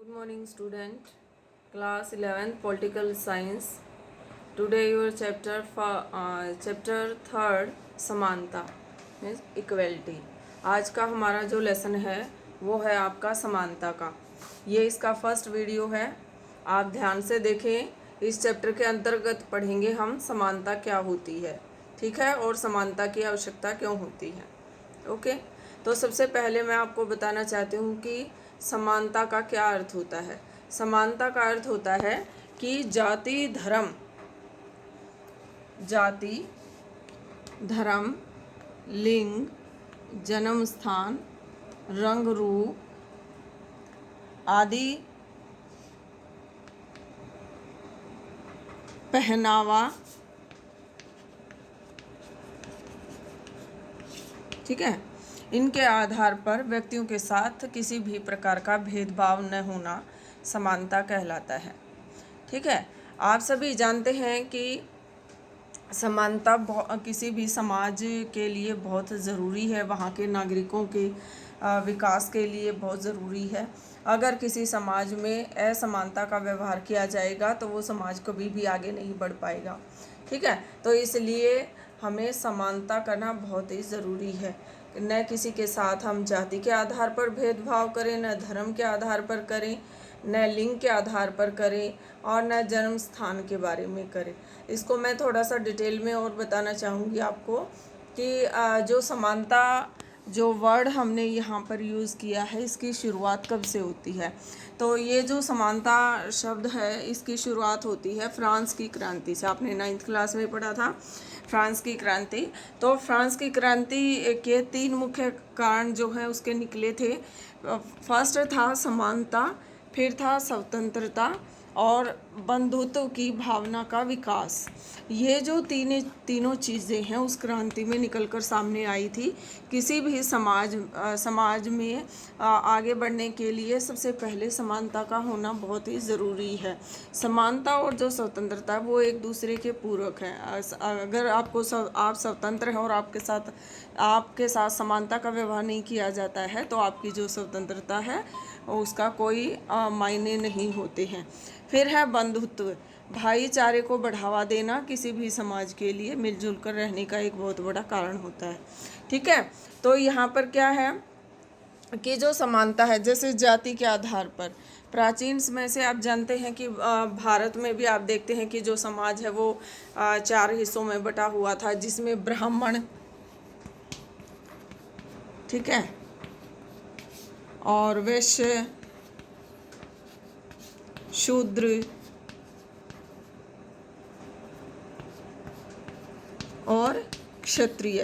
Good morning, student. Class 11th Political Science. Today your chapter third समानता means equality. आज का हमारा जो लेसन है वो है आपका समानता का. ये इसका फर्स्ट वीडियो है. आप ध्यान से देखें. इस चैप्टर के अंतर्गत पढ़ेंगे हम समानता क्या होती है, ठीक है, और समानता की आवश्यकता क्यों होती है. ओके. तो सबसे पहले मैं आपको बताना चाहती हूँ कि समानता का क्या अर्थ होता है. समानता का अर्थ होता है कि जाति धर्म, लिंग, जन्म स्थान, रंग रूप आदि, पहनावा, ठीक है, इनके आधार पर व्यक्तियों के साथ किसी भी प्रकार का भेदभाव न होना समानता कहलाता है. ठीक है. आप सभी जानते हैं कि समानता किसी भी समाज के लिए बहुत ज़रूरी है, वहाँ के नागरिकों के विकास के लिए बहुत ज़रूरी है. अगर किसी समाज में असमानता का व्यवहार किया जाएगा तो वो समाज कभी भी आगे नहीं बढ़ पाएगा. ठीक है. तो इसलिए हमें समानता करना बहुत ही ज़रूरी है. न किसी के साथ हम जाति के आधार पर भेदभाव करें, न धर्म के आधार पर करें, न लिंग के आधार पर करें, और न जन्म स्थान के बारे में करें. इसको मैं थोड़ा सा डिटेल में और बताना चाहूँगी आपको कि जो समानता जो वर्ड हमने यहाँ पर यूज़ किया है इसकी शुरुआत कब से होती है. तो ये जो समानता शब्द है इसकी शुरुआत होती है फ्रांस की क्रांति से. आपने 9th क्लास में पढ़ा था फ्रांस की क्रांति. तो फ्रांस की क्रांति के 3 मुख्य कारण जो हैं उसके निकले थे. फर्स्ट था समानता, फिर था स्वतंत्रता और बंधुत्व की भावना का विकास. ये जो तीनों चीज़ें हैं उस क्रांति में निकलकर सामने आई थी. किसी भी समाज में आगे बढ़ने के लिए सबसे पहले समानता का होना बहुत ही ज़रूरी है. समानता और जो स्वतंत्रता है वो एक दूसरे के पूरक हैं. अगर आप स्वतंत्र हैं और आपके साथ समानता का व्यवहार नहीं किया जाता है तो आपकी जो स्वतंत्रता है उसका कोई मायने नहीं होते हैं. फिर है बंधुत्व. भाईचारे को बढ़ावा देना किसी भी समाज के लिए मिलजुल कर रहने का एक बहुत बड़ा कारण होता है. ठीक है. तो यहाँ पर क्या है कि जो समानता है जैसे जाति के आधार पर प्राचीन समय से आप जानते हैं कि भारत में भी आप देखते हैं कि जो समाज है वो 4 हिस्सों में बटा हुआ था, जिसमें ब्राह्मण, ठीक है, और वैश्य, शूद्र और क्षत्रिय.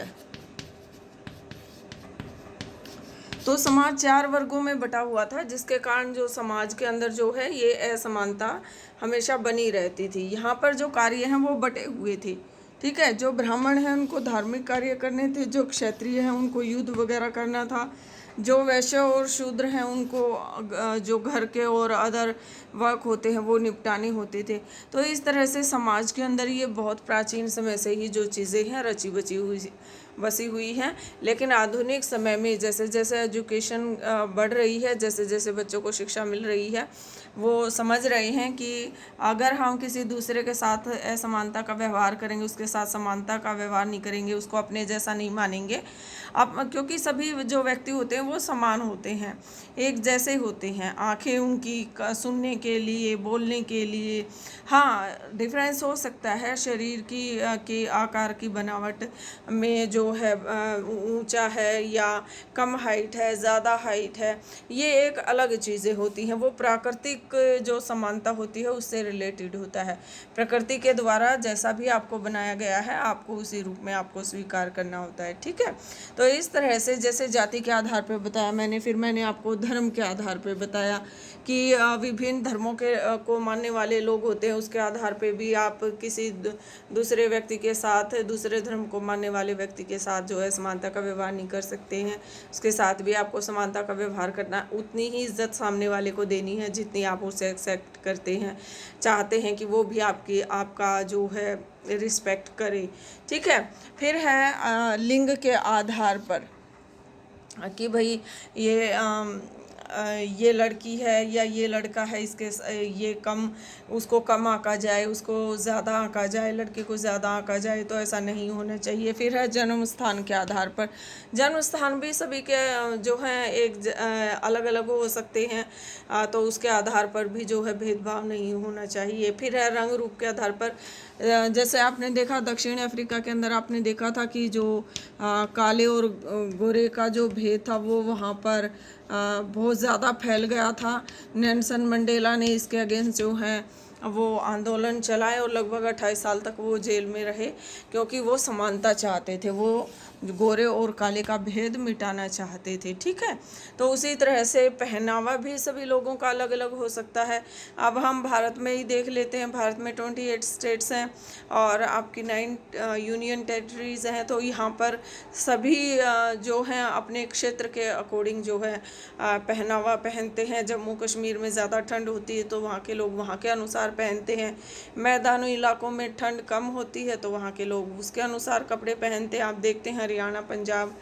तो समाज 4 वर्गों में बटा हुआ था, जिसके कारण जो समाज के अंदर जो है ये असमानता हमेशा बनी रहती थी. यहाँ पर जो कार्य हैं वो बटे हुए थे. ठीक है. जो ब्राह्मण हैं उनको धार्मिक कार्य करने थे, जो क्षत्रिय हैं उनको युद्ध वगैरह करना था, जो वैश्य और शूद्र हैं उनको जो घर के और अदर वर्क होते हैं वो निपटाने होते थे. तो इस तरह से समाज के अंदर ये बहुत प्राचीन समय से ही जो चीज़ें हैं बसी हुई हैं. लेकिन आधुनिक समय में जैसे जैसे एजुकेशन बढ़ रही है, जैसे जैसे बच्चों को शिक्षा मिल रही है, वो समझ रहे हैं कि अगर हम किसी दूसरे के साथ असमानता का व्यवहार करेंगे, उसके साथ समानता का व्यवहार नहीं करेंगे, उसको अपने जैसा नहीं मानेंगे, अब क्योंकि सभी जो व्यक्ति होते हैं वो समान होते हैं, एक जैसे होते हैं. आंखें उनकी सुनने के लिए, बोलने के लिए, हाँ डिफरेंस हो सकता है शरीर की आकार की बनावट में, जो है ऊंचा है या कम हाइट है, ज़्यादा हाइट है, ये एक अलग चीज़ें होती हैं. वो प्राकृतिक जो समानता होती है उससे रिलेटेड होता है. प्रकृति के द्वारा जैसा भी आपको बनाया गया है आपको उसी रूप में आपको स्वीकार करना होता है. ठीक है. तो इस तरह से जैसे जाति के आधार पर बताया मैंने, फिर मैंने आपको धर्म के आधार पर बताया कि विभिन्न धर्मों को मानने वाले लोग होते हैं, उसके आधार पे भी आप किसी दूसरे व्यक्ति के साथ, दूसरे धर्म को मानने वाले व्यक्ति के साथ जो है समानता का व्यवहार नहीं कर सकते हैं. उसके साथ भी आपको समानता का व्यवहार करना, उतनी ही इज्जत सामने वाले को देनी है जितनी आप उसे एक्सेप्ट करते हैं, चाहते हैं कि वो भी आपका जो है रिस्पेक्ट करे. ठीक है. फिर है लिंग के आधार पर कि भाई ये ये लड़की है या ये लड़का है, इसके ये कम, उसको कम आंका जाए, उसको ज़्यादा आंका जाए, लड़के को ज़्यादा आंका जाए, तो ऐसा नहीं होना चाहिए। फिर है जन्म स्थान के आधार पर। जन्म स्थान भी सभी के जो हैं एक अलग अलग हो सकते हैं, तो उसके आधार पर भी जो है भेदभाव नहीं होना चाहिए। फिर है रंग रूप के आधार पर। जैसे आपने देखा दक्षिण अफ्रीका के अंदर आपने देखा था कि जो काले और गोरे का जो भेद था वो वहाँ पर बहुत ज़्यादा फैल गया था। नेल्सन मंडेला ने इसके अगेंस्ट जो है वो आंदोलन चलाए और लगभग 28 साल तक वो जेल में रहे, क्योंकि वो समानता चाहते थे, वो गोरे और काले का भेद मिटाना चाहते थे। ठीक है, तो उसी तरह से पहनावा भी सभी लोगों का अलग अलग हो सकता है। अब हम भारत में ही देख लेते हैं, भारत में 28 स्टेट्स हैं और आपकी 9 यूनियन टेरिटरीज़ हैं, तो यहाँ पर सभी जो हैं अपने क्षेत्र के अकॉर्डिंग जो है पहनावा पहनते हैं। जम्मू कश्मीर में ज़्यादा ठंड होती है तो वहाँ के लोग वहाँ के अनुसार पहनते हैं। मैदानी इलाकों में ठंड कम होती है तो वहाँ के लोग उसके अनुसार कपड़े पहनते हैं। आप देखते हैं हरियाणा, पंजाब,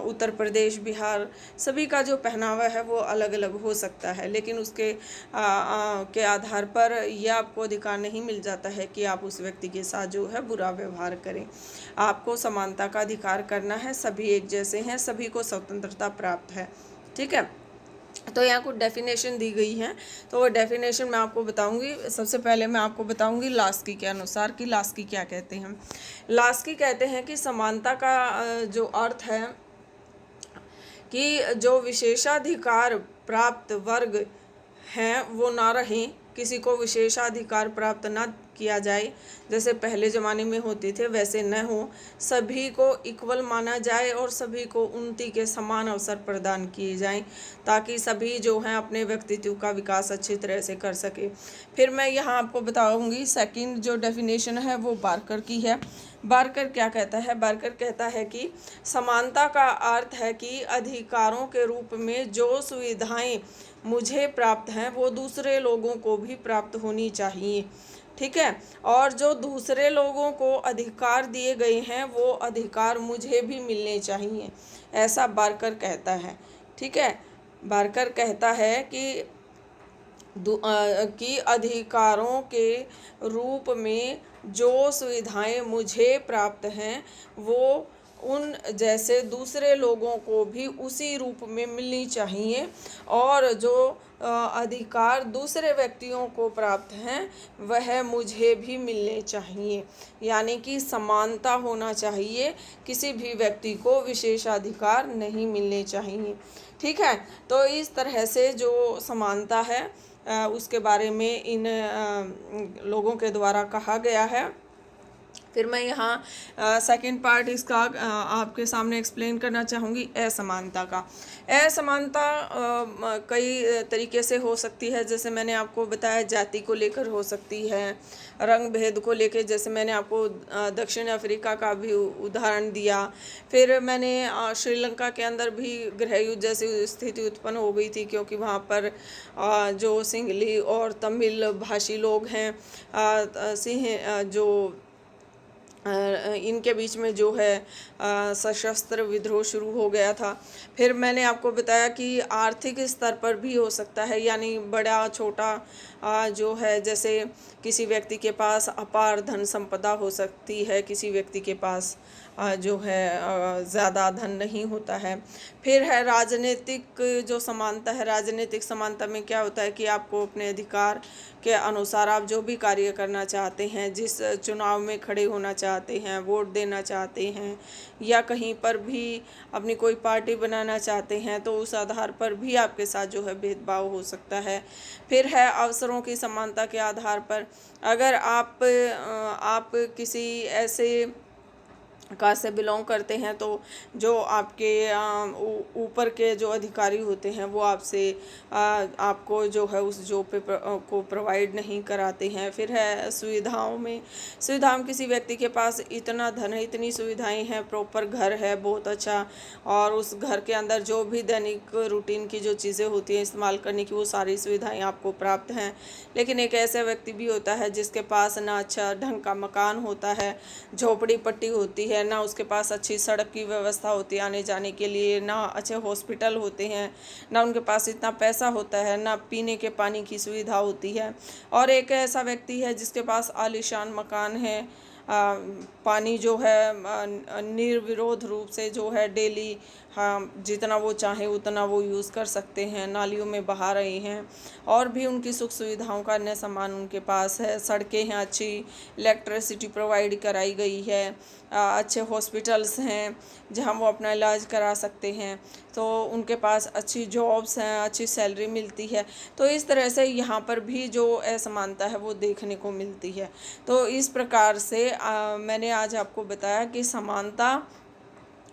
उत्तर प्रदेश, बिहार, सभी का जो पहनावा है वो अलग अलग हो सकता है, लेकिन उसके के आधार पर यह आपको अधिकार नहीं मिल जाता है कि आप उस व्यक्ति के साथ जो है बुरा व्यवहार करें। आपको समानता का अधिकार करना है, सभी एक जैसे हैं, सभी को स्वतंत्रता प्राप्त है। ठीक है, तो यहाँ कुछ डेफिनेशन दी गई हैं, तो वो डेफिनेशन मैं आपको बताऊंगी। सबसे पहले मैं आपको बताऊंगी लास्की के अनुसार कि लास्की क्या कहते हैं। लास्की कहते हैं कि समानता का जो अर्थ है कि जो विशेषाधिकार प्राप्त वर्ग हैं वो ना रहें, किसी को विशेषाधिकार प्राप्त ना किया जाए जैसे पहले ज़माने में होते थे, वैसे न हो, सभी को इक्वल माना जाए और सभी को उन्नति के समान अवसर प्रदान किए जाएं, ताकि सभी जो हैं अपने व्यक्तित्व का विकास अच्छी तरह से कर सके। फिर मैं यहाँ आपको बताऊंगी सेकंड जो डेफिनेशन है वो बार्कर की है। बार्कर क्या कहता है? बार्कर कहता है कि समानता का अर्थ है कि अधिकारों के रूप में जो सुविधाएं मुझे प्राप्त हैं वो दूसरे लोगों को भी प्राप्त होनी चाहिए। ठीक है, और जो दूसरे लोगों को अधिकार दिए गए हैं वो अधिकार मुझे भी मिलने चाहिए, ऐसा बार्कर कहता है। ठीक है, बार्कर कहता है कि अधिकारों के रूप में जो सुविधाएं मुझे प्राप्त हैं वो उन जैसे दूसरे लोगों को भी उसी रूप में मिलनी चाहिए, और जो अधिकार दूसरे व्यक्तियों को प्राप्त हैं वह मुझे भी मिलने चाहिए, यानी कि समानता होना चाहिए, किसी भी व्यक्ति को विशेषाधिकार नहीं मिलने चाहिए। ठीक है, तो इस तरह से जो समानता है उसके बारे में इन लोगों के द्वारा कहा गया है। फिर मैं यहाँ सेकंड पार्ट इसका आपके सामने एक्सप्लेन करना चाहूँगी असमानता का। असमानता कई तरीके से हो सकती है, जैसे मैंने आपको बताया जाति को लेकर हो सकती है, रंग भेद को लेकर, जैसे मैंने आपको दक्षिण अफ्रीका का भी उदाहरण दिया। फिर मैंने श्रीलंका के अंदर भी गृह युद्ध जैसी स्थिति उत्पन्न हो गई थी, क्योंकि वहाँ पर जो सिंहली और तमिल भाषी लोग हैं, सिंह जो इनके बीच में जो है सशस्त्र विद्रोह शुरू हो गया था। फिर मैंने आपको बताया कि आर्थिक स्तर पर भी हो सकता है, यानी बड़ा छोटा जो है, जैसे किसी व्यक्ति के पास अपार धन संपदा हो सकती है, किसी व्यक्ति के पास जो है ज़्यादा धन नहीं होता है। फिर है राजनीतिक जो समानता है। राजनीतिक समानता में क्या होता है कि आपको अपने अधिकार के अनुसार आप जो भी कार्य करना चाहते हैं, जिस चुनाव में खड़े होना चाहते हैं, वोट देना चाहते हैं, या कहीं पर भी अपनी कोई पार्टी बनाना चाहते हैं, तो उस आधार पर भी आपके साथ जो है भेदभाव हो सकता है। फिर है अवसरों की समानता के आधार पर। अगर आप किसी ऐसे कास्ट से बिलोंग करते हैं तो जो आपके ऊपर के जो अधिकारी होते हैं वो आपसे आपको जो है उस जॉब पे को प्रोवाइड नहीं कराते हैं। फिर है सुविधाओं में किसी व्यक्ति के पास इतना धन है, इतनी सुविधाएं हैं, प्रॉपर घर है बहुत अच्छा, और उस घर के अंदर जो भी दैनिक रूटीन की जो चीज़ें होती हैं इस्तेमाल करने की, वो सारी सुविधाएं आपको प्राप्त हैं। लेकिन एक ऐसा व्यक्ति भी होता है जिसके पास ना अच्छा ढंग का मकान होता है, झोपड़ी पट्टी होती है, है, ना उसके पास अच्छी सड़क की व्यवस्था होती है आने जाने के लिए, ना अच्छे हॉस्पिटल होते हैं, ना उनके पास इतना पैसा होता है, ना पीने के पानी की सुविधा होती है। और एक ऐसा व्यक्ति है जिसके पास आलीशान मकान है, पानी जो है निर्विरोध रूप से जो है डेली, हाँ, जितना वो चाहे उतना वो यूज़ कर सकते हैं, नालियों में बहा रहे हैं। और भी उनकी सुख सुविधाओं का अन्य सामान उनके पास है, सड़कें हैं अच्छी, इलेक्ट्रिसिटी प्रोवाइड कराई गई है, अच्छे हॉस्पिटल्स हैं जहां वो अपना इलाज करा सकते हैं, तो उनके पास अच्छी जॉब्स हैं, अच्छी सैलरी मिलती है। तो इस तरह से यहाँ पर भी जो असमानता है वो देखने को मिलती है। तो इस प्रकार से मैंने आज आपको बताया कि समानता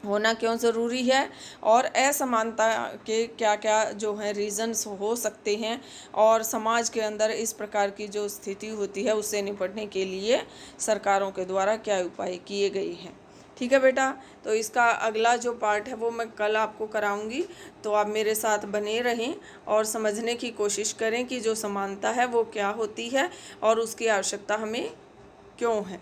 होना क्यों ज़रूरी है और असमानता के क्या क्या जो है रीज़न्स हो सकते हैं, और समाज के अंदर इस प्रकार की जो स्थिति होती है उससे निपटने के लिए सरकारों के द्वारा क्या उपाय किए गए हैं। ठीक है बेटा, तो इसका अगला जो पार्ट है वो मैं कल आपको कराऊंगी, तो आप मेरे साथ बने रहें और समझने की कोशिश करें कि जो समानता है वो क्या होती है और उसकी आवश्यकता हमें क्यों है।